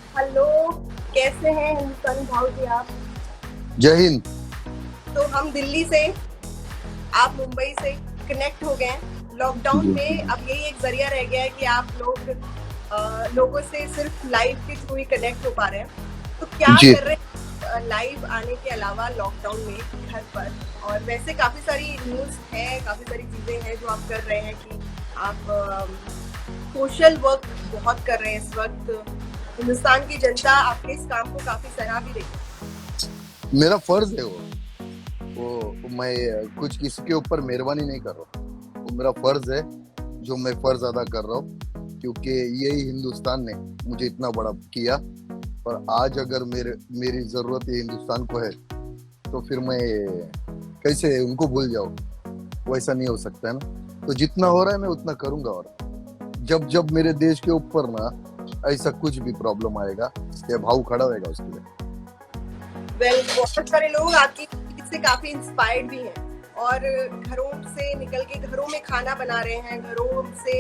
Hello, कैसे हैं हिंदुस्तानी भाव जी आप? जय हिंद। तो हम दिल्ली से, आप मुंबई से कनेक्ट हो गए हैं लॉकडाउन जी में। अब यही एक जरिया रह गया है कि आप लोग लोगों से सिर्फ लाइव के थ्रू ही कनेक्ट हो पा रहे हैं। तो क्या जी। कर रहे हैं लाइव आने के अलावा लॉकडाउन में घर पर? और वैसे काफ़ी सारी न्यूज़ है, काफ़ी सारी चीज़ें हैं जो आप कर रहे हैं कि आप सोशल वर्क बहुत कर रहे हैं इस वक्त। हिंदुस्तान की जनता आपके इस काम को काफ़ी सराह भी रही है। मेरा फर्ज है वो मैं कुछ किसी के ऊपर मेहरबानी नहीं कर रहा हूँ। वो मेरा फर्ज है जो मैं फर्ज अदा कर रहा हूँ, क्योंकि यही हिंदुस्तान ने मुझे इतना बड़ा किया। और आज अगर मेरी जरूरत ये हिंदुस्तान को है, तो फिर मैं कैसे उनको भूल जाऊँ? वैसा नहीं हो सकता है ना। तो जितना हो रहा है मैं उतना करूंगा। और जब जब मेरे देश के ऊपर ना ऐसा कुछ भी प्रॉब्लम आएगा, ये भाव खड़ा होगा उसके लिए। बहुत सारे लोग आपकी चीज से काफी इंस्पायर्ड भी हैं और घरों से निकल के घरों में खाना बना रहे हैं। घरों से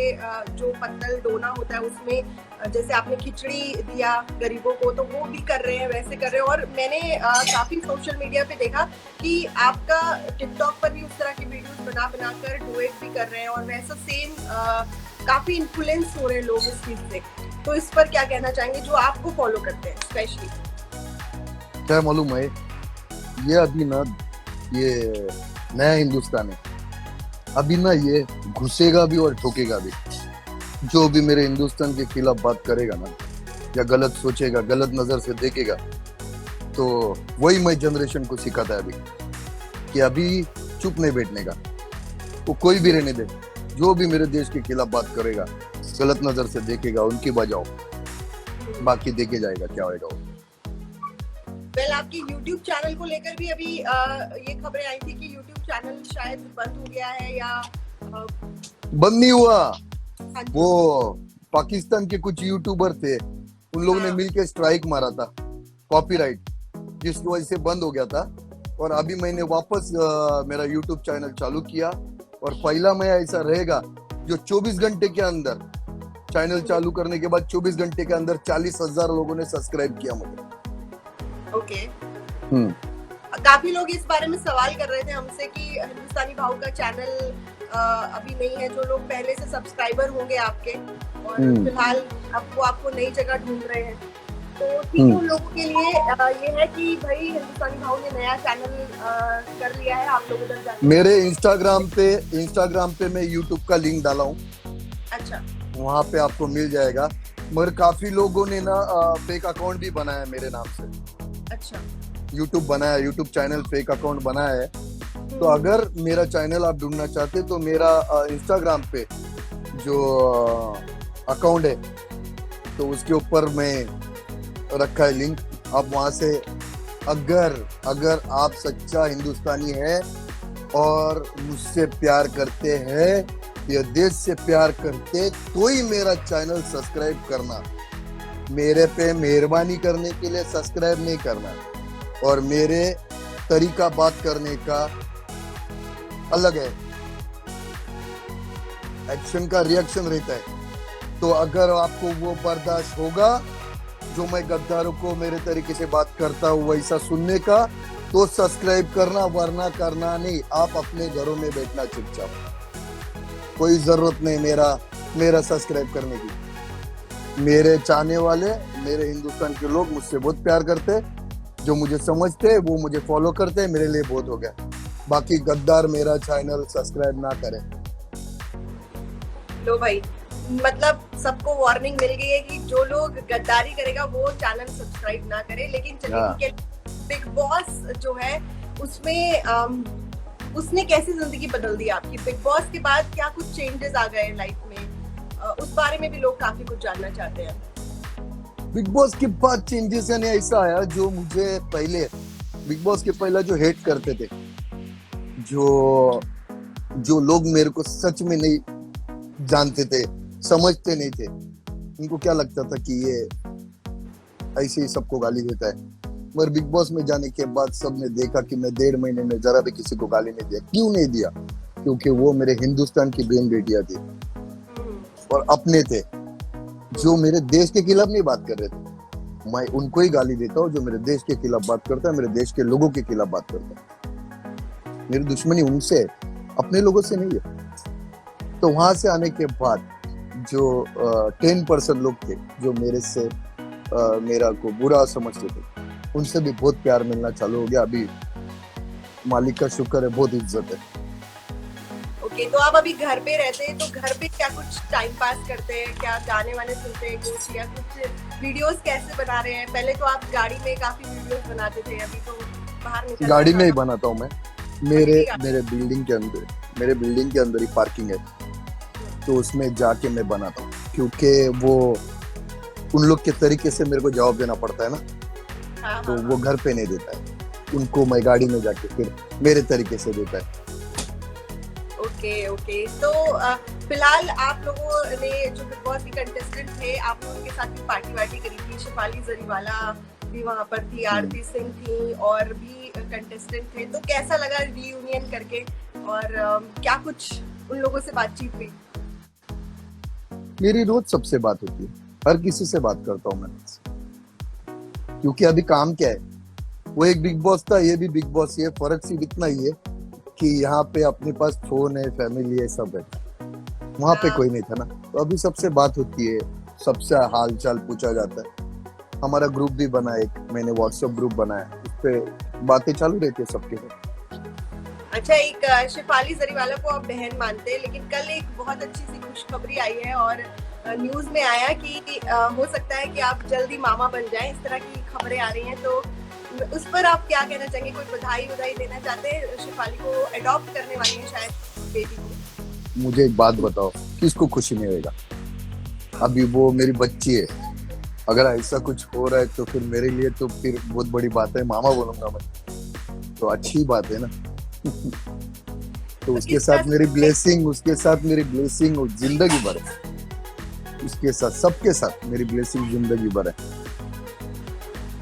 जो पत्तल डोना होता है उसमें जैसे आपने खिचड़ी दिया गरीबों को, तो वो भी कर रहे हैं, वैसे कर रहे हैं। और मैंने काफी सोशल मीडिया पे देखा कि आपका टिकटॉक पर भी उस तरह की वीडियोस बना बना कर डुएट भी कर रहे हैं और वैसा सेम काफी इन्फ्लुएंस हो रहे हैं लोग इस चीज से। तो इस पर क्या कहना चाहेंगे जो आपको फॉलो करते हैं स्पेशली? क्या मालूम है, ये अभी ना ये नया हिंदुस्तान है। अभी ना ये घुसेगा भी और ठोकेगा भी। जो भी मेरे हिंदुस्तान के खिलाफ बात करेगा ना, या गलत सोचेगा, गलत नजर से देखेगा, तो वही मैं जनरेशन को सिखाता है अभी कि अभी चुप नहीं बैठने का। वो कोई भी रहने दे, जो भी मेरे देश के खिलाफ बात करेगा, गलत नजर से देखेगा, उनकी बजाओ, बाकी देखे जाएगा क्या होएगा वो। आपके YouTube चैनल को लेकर भी अभी ये खबरें आई थी कि YouTube चैनल शायद बंद हो गया है या बंद नहीं हुआ। हाँ जी। वो पाकिस्तान के कुछ यूट्यूबर थे, उन लोगों ने मिलकर स्ट्राइक मारा था, कॉपीराइट, जिसकी वजह से बंद हो गया था। और अभी मैंने वापस मेरा यूट्यूब चैनल चालू किया। और पहला मैं ऐसा रहेगा जो 24 घंटे के अंदर, चैनल चालू करने के बाद 24 घंटे के अंदर 40,000 लोगों ने सब्सक्राइब किया मुझे। ओके। काफी लोग इस बारे में सवाल कर रहे थे हमसे कि हिंदुस्तानी भाव का चैनल अभी नहीं है। जो लोग पहले से सब्सक्राइबर होंगे आपके और फिलहाल आपको नई जगह ढूंढ रहे हैं, तो ठीक है, उन लोगों के लिए ये है कि भाई हिंदुस्तानी भाव ने नया चैनल कर लिया है, आप लोग उधर जाके मेरे इंस्टाग्राम पे मैं यूट्यूब का लिंक डाला हूँ। अच्छा, वहां पे आपको मिल जाएगा। मगर काफी लोगों ने ना फेक अकाउंट भी बनाया मेरे नाम से। अच्छा, यूट्यूब बनाया, यूट्यूब चैनल फेक अकाउंट बनाया है। तो अगर मेरा चैनल आप ढूंढना चाहते तो मेरा इंस्टाग्राम पे जो अकाउंट है, तो उसके ऊपर मैं रखा है लिंक। आप वहां से अगर आप सच्चा हिंदुस्तानी है और मुझसे प्यार करते हैं या देश से प्यार करते, तो ही मेरा चैनल सब्सक्राइब करना। मेरे पे मेहरबानी करने के लिए सब्सक्राइब नहीं करना। और मेरे तरीका बात करने का अलग है, एक्शन का रिएक्शन रहता है। तो अगर आपको वो बर्दाश्त होगा जो मैं गद्दारों को मेरे तरीके से बात करता हूँ वैसा सुनने का, तो सब्सक्राइब करना, वरना करना नहीं। आप अपने घरों में बैठना चुपचाप, कोई जरूरत नहीं मेरा सब्सक्राइब करने की। मेरे चाहने वाले, मेरे हिंदुस्तान के लोग मुझसे बहुत प्यार करते हैं, जो मुझे समझते हैं वो मुझे फॉलो करते हैं, मेरे लिए बहुत हो गया। बाकी गद्दार मेरा चैनल सब्सक्राइब ना करे। लो भाई, मतलब सबको वार्निंग मिल गई है कि जो लोग गद्दारी करेगा वो चैनल सब्सक्राइब ना करे। लेकिन चलिए, बिग बॉस जो है उसमें उसने कैसी जिंदगी बदल दी आपकी? बिग बॉस के बाद क्या कुछ चेंजेस आ गए लाइफ में? उस बारे में भी लोग काफी कुछ जानना चाहते हैं। बिग बॉस के बाद चेंजेस यानी ऐसा आया, जो मुझे पहले बिग बॉस के पहले जो हेट करते थे, जो लोग मेरे को सच में नहीं जानते थे, समझते नहीं थे, उनको क्या लगता था कि ये ऐसे ही सबको गाली देता है। मगर बिग बॉस में जाने के बाद सबने देखा कि मैं 1.5 महीने में जरा भी किसी को गाली नहीं दिया। क्यों नहीं दिया? क्योंकि वो मेरे हिंदुस्तान की बहन बेटियां थी और अपने थे, जो मेरे देश के खिलाफ नहीं बात कर रहे थे। मैं उनको ही गाली देता हूँ जो मेरे देश के खिलाफ बात करता है, मेरे देश के लोगों के खिलाफ बात करता है। मेरी दुश्मनी उनसे है, अपने लोगों से नहीं है। तो वहां से आने के बाद जो 10% लोग थे जो मेरे से मेरा को बुरा समझते थे, उनसे भी बहुत प्यार मिलना चालू हो गया। अभी मालिक का शुक्र है, बहुत इज्जत है। ओके, तो आप अभी घर पे रहते हैं, तो घर पे क्या कुछ टाइम पास करते हैं? क्या गाने वाने सुनते हैं कुछ, या कुछ वीडियोस कैसे बना रहे हैं? पहले तो आप गाड़ी में काफी वीडियोस बनाते थे, अभी तो बाहर निकल गाड़ी में ही बनाता हूँ मैं। मेरे बिल्डिंग के अंदर ही पार्किंग है, तो उसमें जाके मैं बनाता हूँ, क्योंकि वो उन लोग के तरीके से मेरे को जवाब देना पड़ता है ना। तो वो घर पे नहीं देता है, उनको मैं गाड़ी में जाके फिर मेरे तरीके से देता है। ओके, तो फिलहाल आप लोगों ने जो बिग बॉस के कंटेस्टेंट थे, आप लोगों के साथ भी पार्टी वार्टी करी थी। शेफाली जरीवाला भी वहाँ पर थी, आरती सिंह थी, और भी कंटेस्टेंट थे। तो कैसा लगा रियूनियन करके, और क्या कुछ उन लोगों से बातचीत हुई? मेरी रोज सबसे बात होती है, हर किसी से बात करता हूँ मैं, क्योंकि अभी काम क्या है, वो एक बिग बॉस था, ये भी बिग बॉस ही है। फर्क सिर्फ इतना ही है कि यहाँ पे अपने पास फोन है, फैमिली है, सब है। वहां पे कोई नहीं था ना, तो अभी सबसे बात होती है, सबसे हाल चाल पूछा जाता है। हमारा ग्रुप भी बना, एक मैंने व्हाट्सएप ग्रुप बनाया, उस पे बातें चालू रहती है सबके साथ। अच्छा, एक शेफाली जरीवाला को आप बहन मानते हैं, लेकिन कल एक बहुत अच्छी सी खुशखबरी आई है और न्यूज में आया कि हो सकता है कि आप जल्दी मामा बन जाएं, इस तरह की खबरें आ रही हैं। तो उस पर आप क्या कहना चाहेंगे? कोई बधाई देना चाहते हैं? शेफाली को अडॉप्ट करने वाली है शायद बेबी को। मुझे एक बात बताओ, किसको खुशी नहीं होगा? अभी वो मेरी बच्ची है, अगर ऐसा कुछ हो रहा है तो फिर मेरे लिए तो फिर बहुत बड़ी बात है, मामा बोलूंगा मैं, तो अच्छी बात है ना। तो उसके साथ मेरी ब्लेसिंग जिंदगी भर है, उसके साथ सबके साथ मेरी ब्लेसिंग जिंदगी भर है।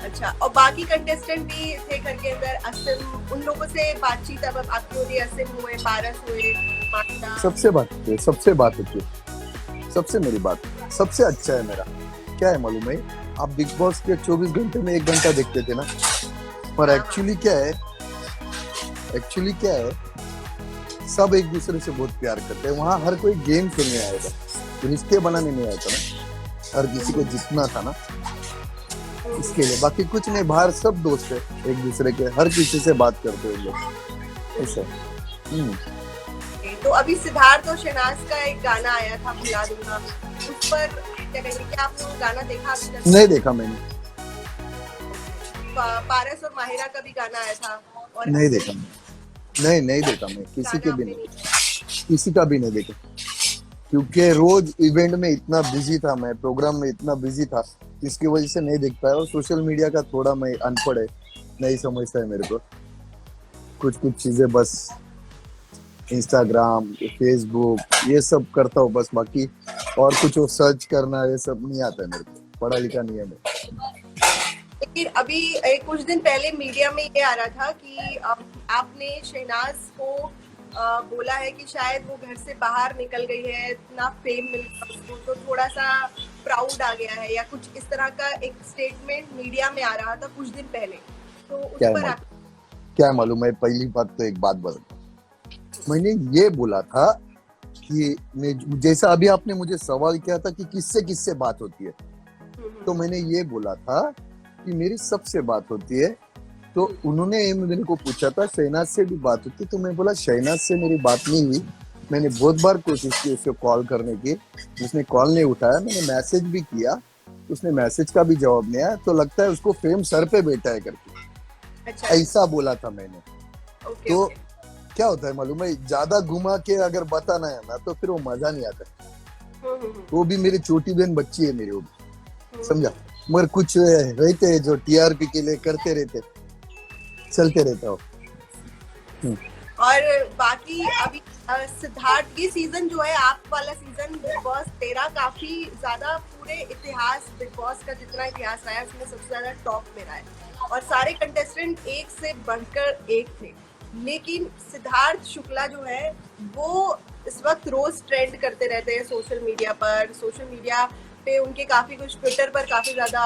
अच्छा, और बाकी कंटेस्टेंट भी थे घर के अंदर, असिम, उन लोगों से बातचीत अब आपकी हो रही है? असिम हुए, पारस हुए, माकिदा, सबसे बात होती है, सबसे मेरी बात सबसे अच्छा है मेरा। क्या है मालूम है, आप बिग बॉस के 24 घंटे में 1 घंटा देखते थे ना, पर एक्चुअली क्या है, सब एक दूसरे से बहुत प्यार करते हैं। वहाँ हर कोई गेम खेलने आएगा, रिश्ते बनाने नहीं आया था ना, हर किसी को जीतना था ना, इसके लिए। बाकी कुछ नहीं, बाहर सब दोस्त है एक दूसरे के, हर किसी से बात करते हैं लोग, ऐसा। तो अभी सिद्धार्थ और शहनाज का एक गाना आया था, भुला दूंगा, उस पर क्या कहेंगे? क्या आपने गाना देखा? नहीं देखा मैंने। पारस और माहिरा का भी गाना आया था, और नहीं देखा नहीं देखा मैं, किसी का भी नहीं देखा, क्योंकि रोज इवेंट में इतना बिजी था, मैं प्रोग्राम में इतना बिजी था, जिसकी वजह से नहीं देख पाया। और सोशल मीडिया का थोड़ा मैं अनपढ़ है, नहीं समझता है मेरे को कुछ चीजें, बस इंस्टाग्राम, फेसबुक ये सब करता हूँ बस, बाकी और कुछ वो सर्च करना ये सब नहीं आता है मेरे को, पढ़ा लिखा नहीं है मैं। लेकिन अभी कुछ दिन पहले मीडिया में ये आ रहा था कि आपने शहनाज को बोला है कि शायद वो घर से बाहर निकल गई है, इतना फेम मिल गया उसको, तो थोड़ा सा प्राउड आ गया है, या कुछ इस तरह का एक स्टेटमेंट मीडिया में आ रहा था कुछ दिन पहले। तो उस पर क्या मालूम है? पहली बात तो एक बात बता, मैंने ये बोला था कि जैसा अभी आपने मुझे सवाल किया था कि किससे बात होती है, तो मैंने ये बोला था कि मेरी सबसे बात होती है। तो उन्होंने मेरे को पूछा था शहनाज से भी बात होती, तो मैं बोला शहनाज से मेरी बात नहीं हुई। मैंने बहुत बार कोशिश की उसको कॉल करने की, उसने कॉल नहीं उठाया। मैंने मैसेज भी किया, उसने मैसेज का भी जवाब नहीं आया, तो लगता है उसको फेम सर पे बैठा है करके। अच्छा। ऐसा बोला था मैंने। तो क्या होता है मालूम है, ज्यादा घुमा के अगर बताना है ना तो फिर वो मजा नहीं आता। वो भी मेरी छोटी बहन बच्ची है मेरी, वो भी समझा, मगर कुछ रहते हैं जो टीआरपी के लिए करते रहते, चलते रहता हो। और बाकी अभी सिद्धार्थ ये सीजन जो है, आप वाला सीजन बिग बॉस 13 काफी ज्यादा पूरे इतिहास, बिग बॉस का जितना इतिहास रहा है उसमें सबसे ज्यादा टॉप में रहा है, और सारे कंटेस्टेंट एक से बढ़कर एक थे। लेकिन सिद्धार्थ शुक्ला जो है वो इस वक्त रोज ट्रेंड करते रहते हैं सोशल मीडिया पर। सोशल मीडिया पे उनके काफी कुछ ट्विटर पर काफी ज्यादा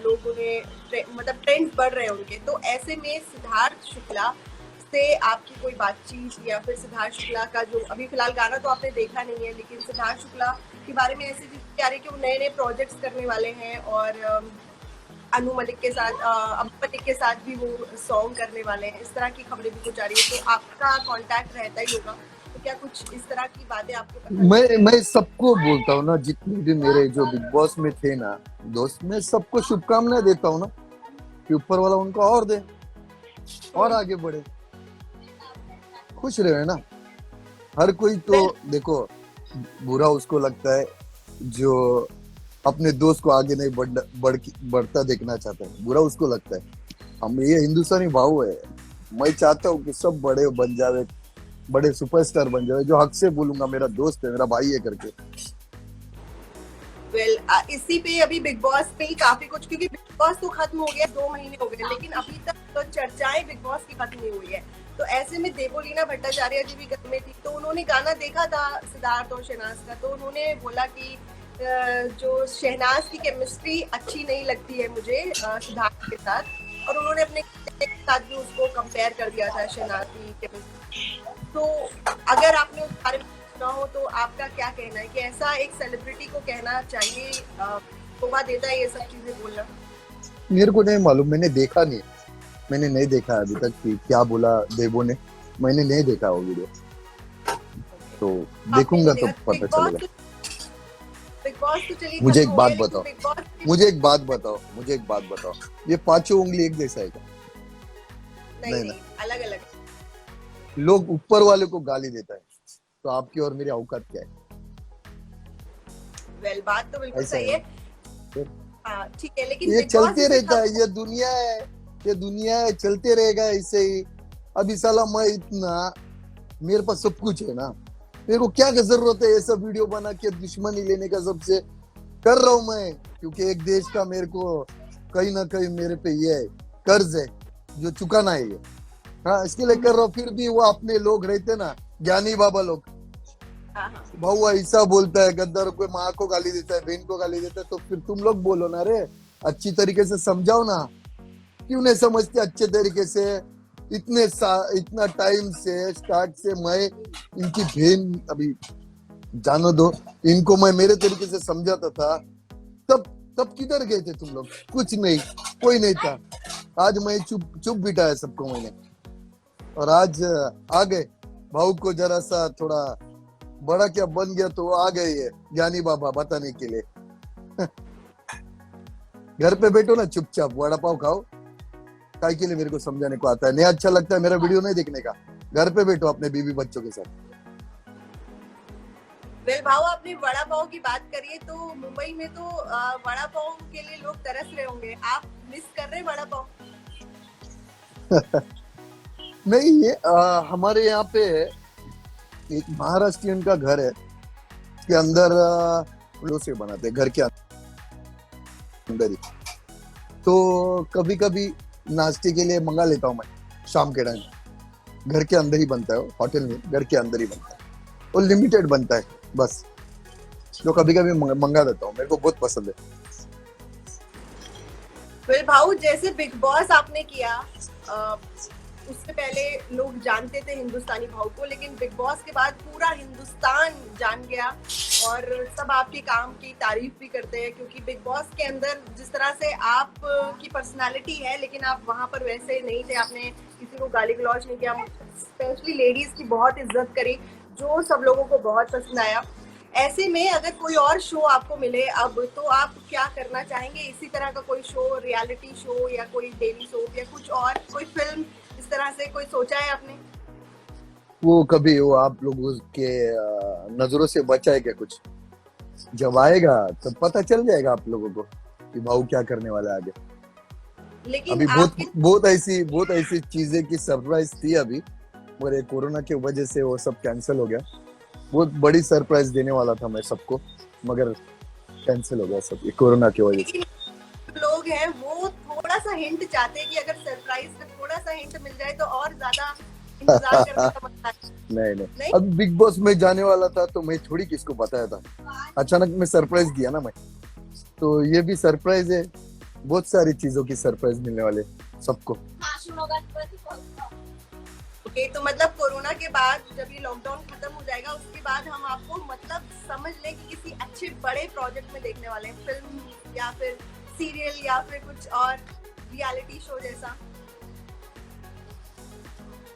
लोगों ने मतलब ट्रेंड बढ़ रहे हैं उनके, तो ऐसे में सिद्धार्थ शुक्ला से आपकी कोई बातचीत या फिर सिद्धार्थ शुक्ला का जो अभी फिलहाल गाना तो आपने देखा नहीं है, लेकिन सिद्धार्थ शुक्ला के बारे में ऐसी चीज आ रही है कि वो नए नए प्रोजेक्ट्स करने वाले हैं और अनु मलिक के साथ अनु मलिक के साथ भी वो सॉन्ग करने वाले हैं, इस तरह की खबरें भी कुछ आ रही है, तो आपका कांटेक्ट रहता ही होगा, तो क्या कुछ इस तरह की बातें आपको पता मैं सबको बोलता हूँ ना, जितने भी मेरे जो बिग बॉस में थे ना दोस्त, मैं सबको शुभकामनाएं देता हूँ ना कि ऊपर वाला उनको और दे और आगे बढ़े, खुश रहे ना। हर कोई तो देखो बुरा उसको लगता है जो अपने दोस्त को आगे नहीं बढ़ता देखना चाहता है, बुरा उसको लगता है। हम ये हिंदुस्तानी भाव है, मैं चाहता हूँ कि सब बड़े बन जावे, बड़े सुपरस्टार बन जावे, जो हक से बोलूंगा मेरा दोस्त है, मेरा भाई है करके। इसी पे अभी बिग बॉस पे ही काफी कुछ, क्योंकि बिग बॉस तो खत्म हो गया, 2 महीने हो गए, लेकिन अभी तक तो चर्चाएं बिग बॉस की खत्म नहीं हुई है। तो ऐसे में देवोलीना भट्टाचार्य जी भी घर में थी, तो उन्होंने गाना देखा था सिद्धार्थ और शहनाज का, तो उन्होंने बोला कि जो शहनाज की केमिस्ट्री अच्छी नहीं लगती है मुझे सिद्धार्थ के साथ, और उन्होंने अपने साथ भी उसको कंपेयर कर दिया था शहनाज की केमिस्ट्री। तो अगर आपने उस बारे में सुना हो तो आपका क्या कहना है कि ऐसा एक सेलिब्रिटी को कहना चाहिए, शोभा देता है ये सब चीजें बोलना? मेरे को नहीं मालूम, मैंने देखा नहीं, मैंने नहीं देखा अभी तक कि क्या बोला देवो ने, मैंने नहीं देखा वो वीडियो, तो देखूंगा तो पता चलेगा। मुझे एक बात बताओ, मुझे एक बात बताओ, ये पांचों उंगली एक जैसा है क्या? नहीं, अलग अलग। लोग ऊपर वाले को गाली देता है, तो आपकी और मेरी औकात क्या है? बात तो बिल्कुल सही है, ठीक है, लेकिन ये चलते रहता है, ये दुनिया है, चलते रहेगा ऐसे ही। अभी साला मैं इतना, मेरे पास सब कुछ है ना, मेरे को क्या जरूरत है ये सब वीडियो बना के दुश्मनी लेने का? सबसे कर रहा हूँ मैं, क्योंकि एक देश का मेरे को कहीं ना कहीं मेरे पे ये कर्ज है जो चुकाना है ये, हाँ, इसके लिए कर रहा हूँ। फिर भी वो अपने लोग रहते ना, ज्ञानी बाबा लोग, भाऊ ऐसा बोलता है, गद्दार को माँ को गाली देता है, बहन को गाली देता है, तो फिर तुम लोग बोलो ना रे, अच्छी तरीके से समझाओ ना, क्यों नहीं समझते अच्छे तरीके से? इतना टाइम से स्टार्ट से मैं इनकी बहन, अभी जानो दो, इनको मैं मेरे तरीके से समझाता था, तब किधर गए थे तुम लोग? कुछ नहीं, कोई नहीं था। आज मैं चुप बिठाया सबको मैंने, और आज आ गए भाऊ को जरा सा थोड़ा बड़ा क्या बन गया, तो आ गए ये ज्ञानी बाबा बताने के लिए। घर पे बैठो ना चुपचाप, वड़ा पाव खाओ, काय के लिए मेरे को समझाने को आता है? नहीं अच्छा लगता है मेरा वीडियो नहीं देखने का? घर पे बैठो अपने बीवी बच्चों के साथ। भाव, आपने वड़ा पाव की बात करी है, तो मुंबई में तो वड़ा पाव के लिए लोग तरस रहे होंगे, आप मिस कर रहे हैं वड़ा पाव? नहीं, ये हमारे यहाँ पे एक महाराष्ट्रियन का घर है, उसके अंदर डोसे बनाते हैं, घर के अंदर ही, तो कभी कभी नाश्ते के लिए मंगा लेता हूँ मैं, शाम के टाइम। घर के अंदर ही बनता है, होटल में घर के अंदर ही बनता है, और लिमिटेड बनता है बस, जो कभी कभी मंगा देता हूँ, मेरे को बहुत पसंद है। भाऊ, जैसे बिग बॉस आपने किया, उससे पहले लोग जानते थे हिंदुस्तानी भाव को, लेकिन बिग बॉस के बाद पूरा हिंदुस्तान जान गया और सब आपके काम की तारीफ भी करते हैं, क्योंकि बिग बॉस के अंदर जिस तरह से आप की पर्सनालिटी है, लेकिन आप वहां पर वैसे नहीं थे, आपने किसी को गाली गलौज नहीं किया, स्पेशली लेडीज की बहुत इज्जत करी, जो सब लोगों को बहुत पसंद आया। ऐसे में अगर कोई और शो आपको मिले अब, तो आप क्या करना चाहेंगे? इसी तरह का कोई शो, रियलिटी शो या कोई डेली शो या कुछ और, कोई फिल्म, इस तरह से कोई सोचा है आपने? वो कभी वो आप लोगों के नजरों से बचा है क्या कुछ? जब आएगा तो पता चल जाएगा आप लोगों को कि भाऊ क्या करने वाला है आगे। लेकिन अभी बहुत ऐसी चीजें की सरप्राइज थी अभी, मगर कोरोना की वजह से वो सब कैंसिल हो गया। बहुत बड़ी सरप्राइज देने वाला था मैं सबको, मगर कैंसिल हो गया सब ये कोरोना की वजह से। लोग हैं वो थोड़ा सा हिंट चाहते हैं कि अगर सरप्राइज में थोड़ा सा हिंट मिल जाए तो और ज्यादा इंतजार करने का मन आता है। नहीं, अब बिग बॉस में जाने वाला था तो मैं थोड़ी किसको बताया था, अचानक मैं सरप्राइज दिया ना मैं। तो ये भी सरप्राइज है, बहुत सारी चीजों की सरप्राइज मिलने वाले सबको। ओके, तो मतलब कोरोना के बाद जब ये लॉकडाउन खत्म हो जाएगा उसके बाद हम आपको मतलब समझ लें कि किसी अच्छे बड़े प्रोजेक्ट में देखने वाले हैं, फिल्म या फिर सीरियल या फिर कुछ और रियलिटी शो जैसा।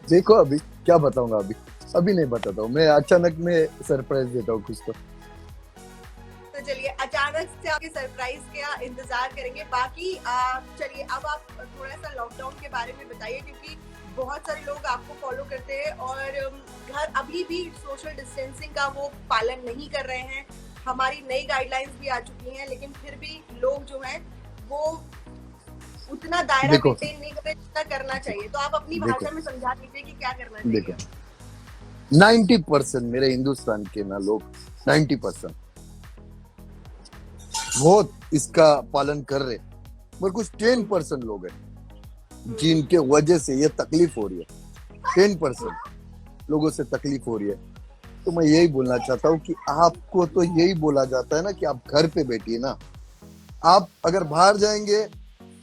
देखो अभी क्या बताऊंगा, अभी नहीं बताता हूँ मैं, अचानक में सरप्राइज देता हूँ कुछ तो चलिए अचानक से आपके सरप्राइज का इंतजार करेंगे। बाकी चलिए अब आप थोड़ा सा लॉकडाउन के बारे में बताइए, क्योंकि बहुत सारे लोग आपको फॉलो करते हैं और घर अभी भी सोशल डिस्टेंसिंग का वो पालन नहीं कर रहे हैं। हमारी नई गाइडलाइंस भी आ चुकी हैं, लेकिन फिर भी लोग जो हैं वो उतना दायरा मेंटेन नहीं कर रहे जितना करना चाहिए। तो आप अपनी भाषा में समझा दीजिए कि क्या करना चाहिए। देखो 90% मेरे हिंदुस्तान के ना लोग 90% बहुत इसका पालन कर रहे, पर कुछ 10% लोग हैं जिनके वजह से ये तकलीफ हो रही है। 10% लोगों से तकलीफ हो रही है। तो मैं यही बोलना चाहता हूँ कि आपको तो यही बोला जाता है ना कि आप घर पे बैठिए ना। आप अगर बाहर जाएंगे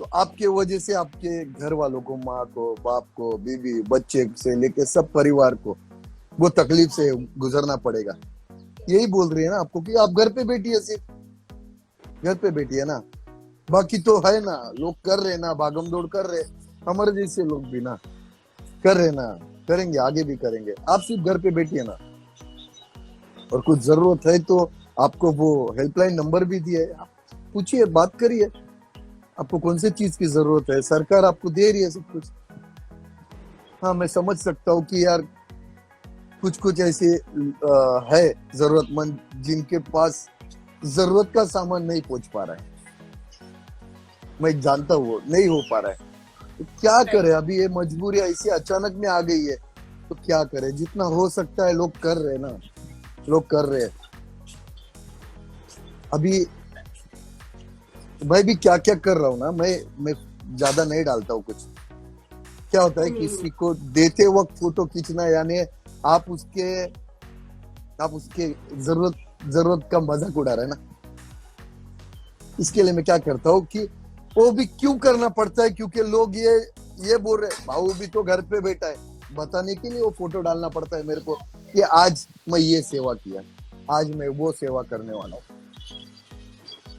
तो आपके वजह से आपके घर वालों को, माँ को, बाप को, बीवी, बच्चे से लेके सब परिवार को वो तकलीफ से गुजरना पड़ेगा। यही बोल रही है ना आपको कि आप घर पे बैठिए, सिर्फ घर पे बैठिए ना। बाकी तो है ना, लोग कर रहे ना, भागम दौड़ कर रहे, हमारे जैसे लोग भी ना कर रहे ना, करेंगे, आगे भी करेंगे। आप सिर्फ घर पे बैठिए ना। और कुछ जरूरत है तो आपको वो हेल्पलाइन नंबर भी दिया है, आप पूछिए, बात करिए। आपको कौन सी चीज की जरूरत है, सरकार आपको दे रही है सब कुछ। हाँ, मैं समझ सकता हूँ कि यार कुछ ऐसे है जरूरतमंद जिनके पास जरूरत का सामान नहीं पहुंच पा रहा है। मैं जानता हूँ नहीं हो पा रहा है, तो क्या करे। अभी ये मजबूरी ऐसी अचानक में आ गई है, तो क्या करे। जितना हो सकता है लोग कर रहे हैं ना, लोग कर रहे हैं। अभी मैं भी क्या क्या कर रहा हूँ ना, मैं ज्यादा नहीं डालता हूँ कुछ। क्या होता है, किसी को देते वक्त फोटो खींचना, यानी आप उसके जरूरत का मजाक उड़ा रहे हैं ना। इसके लिए मैं क्या करता हूँ कि वो भी क्यों करना पड़ता है, क्योंकि लोग ये बोल रहे हैं भाऊ भी तो घर पे बैठा है, बताने के लिए वो फोटो डालना पड़ता है मेरे को कि आज मैं ये सेवा किया, आज मैं वो सेवा करने वाला हूँ।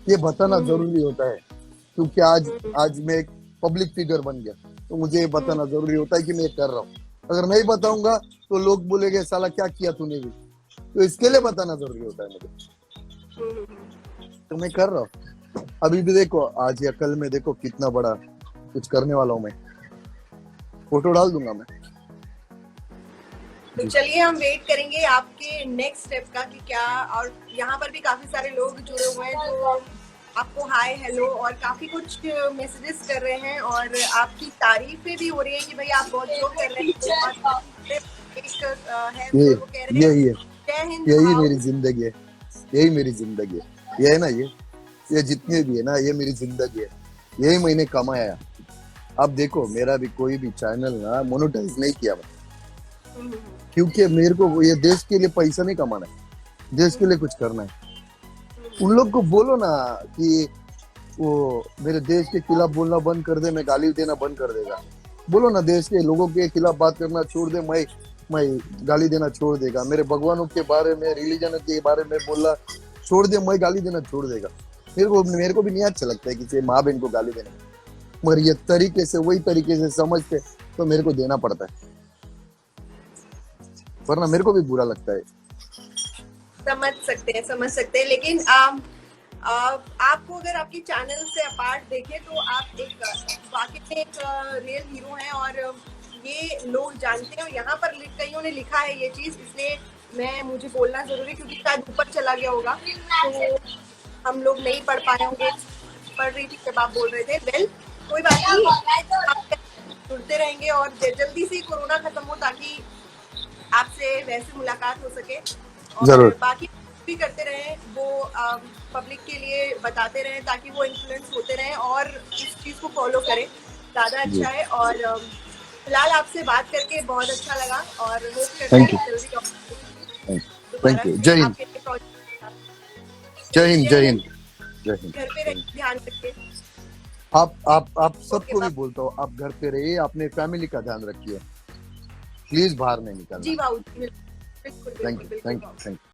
ये बताना जरूरी होता है, क्योंकि आज मैं एक पब्लिक फिगर बन गया, तो मुझे ये बताना जरूरी होता है कि मैं कर रहा हूँ। अगर नहीं बताऊंगा तो लोग बोलेंगे साला क्या किया तूने भी, तो इसके लिए बताना जरूरी होता है मुझे। तो मैं कर रहा हूँ। अभी भी देखो, आज या कल में देखो कितना बड़ा कुछ करने वाला हूँ मैं, फोटो डाल दूंगा मैं। तो चलिए हम वेट करेंगे आपके नेक्स्ट स्टेप का कि क्या। और यहाँ पर भी काफी सारे लोग जुड़े हुए हैं जो आपको हाय हेलो और काफी कुछ मैसेजेस कर रहे हैं और आपकी तारीफें भी हो रही है कि भाई आप बहुत जोक कर रहे हैं। यही मेरी जिंदगी है, यही मेरी जिंदगी है। ये है ना, ये जितने भी है ना, ये मेरी जिंदगी है, यही मैंने कमाया। अब देखो, मेरा भी कोई भी चैनल ना मोनेटाइज नहीं किया मैं, क्योंकि मेरे को ये देश के लिए पैसा नहीं कमाना है, देश के लिए कुछ करना है। उन लोग को बोलो ना कि वो मेरे देश के खिलाफ बोलना बंद कर दे, मैं गाली देना बंद कर देगा। बोलो ना, देश के लोगों के खिलाफ बात करना छोड़ दे, मैं गाली देना छोड़ देगा। मेरे भगवानों के बारे में, रिलीजन के बारे में बोलना छोड़ दे, मैं गाली देना छोड़ देगा। मेरे को भी नहीं अच्छा लगता है किसी माँ बहन को गाली देने, मगर ये तरीके से, वही तरीके से समझते तो मेरे को देना पड़ता है, वरना मेरे को भी बुरा लगता है। समझ सकते हैं। लेकिन आपको अगर आपके चैनल से अपार्ट देखें तो आप एक वाकई में एक रियल हीरो हैं और ये लोग जानते हैं। और यहाँ पर कईयों ने लिखा है ये चीज, इसलिए मुझे बोलना जरूरी, क्योंकि शायद ऊपर चला गया होगा तो हम लोग नहीं पढ़ पाए होंगे। पढ़ रही थी जब आप बोल रहे थे। वेल, कोई बात नहीं, जुड़ते रहेंगे और जल्दी से कोरोना खत्म हो ताकि आपसे वैसे मुलाकात हो सके। और बाकी भी करते रहे, वो पब्लिक के लिए बताते रहे ताकि वो इन्फ्लुएंस होते रहे और इस चीज को फॉलो करें, ज्यादा अच्छा है। और फिलहाल आपसे बात करके बहुत अच्छा लगा और होप करते हैं जल्दी। Thank you. जय हिंद, जय हिंद, जय हिंद। जय हिंद। घर पे रहिए, ध्यान रखिए। आप ओके, सबको बाय। भी बोलता हूँ, आप घर पे रहिए, अपने फैमिली का ध्यान रखिए, प्लीज बाहर नहीं निकलना। जी बाबू जी, बिल्कुल, बिल्कुल, थैंक बिल्कुल, यू, बिल्कुल thank you, Babu. Thank you.